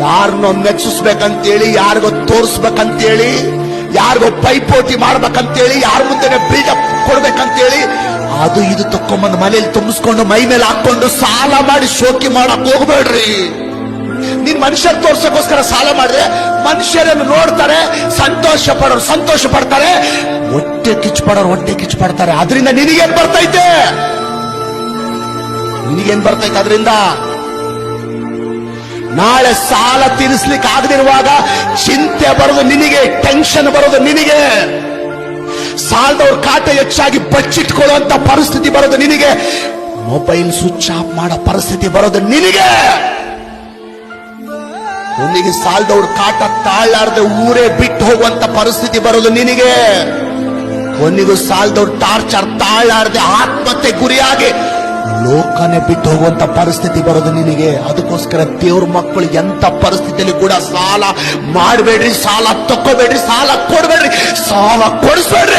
ಯಾರನ್ನೋ ಮೆಚ್ಚಿಸ್ಬೇಕಂತೇಳಿ, ಯಾರಿಗೋ ತೋರಿಸ್ಬೇಕಂತೇಳಿ, ಯಾರಿಗೋ ಪೈಪೋಟಿ ಮಾಡ್ಬೇಕಂತೇಳಿ, ಯಾರ ಮುಂದೆ ಬಿಲ್ಡಪ್ ಕೊಡ್ಬೇಕಂತೇಳಿ ಅದು ಇದು ತಕ್ಕೊಂಬಂದು ಮನೇಲಿ ತುಂಬಿಸ್ಕೊಂಡು ಮೈ ಮೇಲೆ ಹಾಕೊಂಡು ಸಾಲ ಮಾಡಿ ಶೋಕಿ ಮಾಡಕ್ ಹೋಗ್ಬೇಡ್ರಿ. ನೀನ್ ಮನುಷ್ಯರ್ ತೋರ್ಸಕ್ಕೋಸ್ಕರ ಸಾಲ ಮಾಡಿದ್ರೆ ಮನುಷ್ಯರನ್ನು ನೋಡ್ತಾರೆ, ಸಂತೋಷ ಪಡೋರು ಸಂತೋಷ ಪಡ್ತಾರೆ, ಹೊಟ್ಟೆ ಕಿಚ್ಚು ಪಡೋರು ಹೊಟ್ಟೆ ಕಿಚ್ಚು ಪಡ್ತಾರೆ. ಅದರಿಂದ ನಿನಗೇನ್ ಬರ್ತೈತೆ? ನಿನಗೇನ್ ಬರ್ತೈತೆ ಅದರಿಂದ? ನಾಳೆ ಸಾಲ ತೀರಿಸ್ಲಿಕ್ಕೆ ಆಗದಿರುವಾಗ ಚಿಂತೆ ಬರೋದು ನಿನಗೆ, ಟೆನ್ಷನ್ ಬರೋದು ನಿನಗೆ, ಸಾಲದವ್ರ ಕಾಟ ಹೆಚ್ಚಾಗಿ ಬಚ್ಚಿಟ್ಕೊಳ್ಳುವಂತ ಪರಿಸ್ಥಿತಿ ಬರೋದು ನಿನಗೆ, ಮೊಬೈಲ್ ಸ್ವಿಚ್ ಆಫ್ ಮಾಡೋ ಪರಿಸ್ಥಿತಿ ಬರೋದು ನಿನಗೆ. ನಿನಗೆ ಸಾಲದವ್ರ ಕಾಟ ತಾಳಾರ್ದೆ ಊರೇ ಬಿಟ್ಟು ಹೋಗುವಂತ ಪರಿಸ್ಥಿತಿ ಬರೋದು ನಿನಗೆ. ಕೊನೆಗೂ ಸಾಲದವ್ರ ಟಾರ್ಚರ್ ತಾಳಾರ್ದೆ ಆತ್ಮಹತ್ಯೆ ಗುರಿಯಾಗಿ ಲೋಕನೇ ಬಿಟ್ಟು ಹೋಗುವಂತ ಪರಿಸ್ಥಿತಿ ಬರೋದು ನಿನಗೆ. ಅದಕ್ಕೋಸ್ಕರ ದೇವ್ರ ಮಕ್ಕಳು ಎಂತ ಪರಿಸ್ಥಿತಿಯಲ್ಲಿ ಕೂಡ ಸಾಲ ಮಾಡಬೇಡ್ರಿ, ಸಾಲ ತಕ್ಕೋಬೇಡ್ರಿ, ಸಾಲ ಕೊಡ್ಬೇಡ್ರಿ, ಸಾಲ ಕೊಡಿಸ್ಬೇಡ್ರಿ.